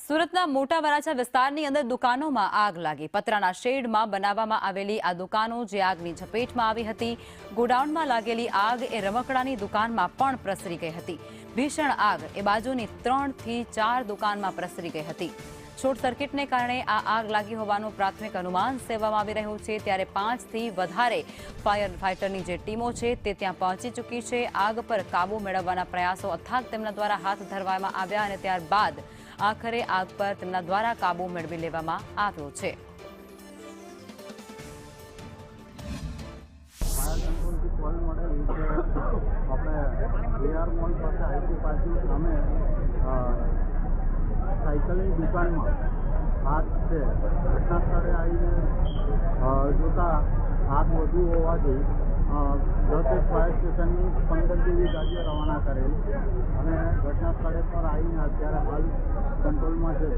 સુરતના મોટા વરાછા વિસ્તારની અંદર દુકાનોમાં આગ લાગી। પતરાના શેડમાં બનાવવામાં આવેલી આ દુકાનો જે આગની ઝપેટમાં આવી હતી। ગોડાઉનમાં લાગેલી આગ એ રમકડાની દુકાનમાં પણ પ્રસરી ગઈ હતી। ભીષણ આગ એ બાજુની 3 થી 4 દુકાનમાં પ્રસરી ગઈ હતી। શોર્ટ સર્કિટને કારણે આ આગ લાગી હોવાનું પ્રાથમિક અનુમાન સેવવામાં આવી રહ્યું છે। ત્યારે 5 થી વધારે ફાયર ફાઇટરની જે ટીમો છે તે ત્યાં પહોંચી ચૂકી છે। આગ પર કાબુ મેળવવાના પ્રયાસો અથાગ તેમના દ્વારા હાથ ધરવામાં આવ્યા અને ત્યારબાદ આખરે આગ પર તેમના દ્વારા કાબુ મેળવી લેવામાં આવ્યો છે। સાયકલની દુકાનમાં આગ છે। ઘટના સ્થળે આવીને જોતા આગ વધુ હોવાથી 10 ફાયર સ્ટેશનની 15 જેવી ગાડીઓ રવાના કરેલ અને ઘટના સ્થળે પર આવીને અત્યારે હાલ કંટ્રોલમાં છે।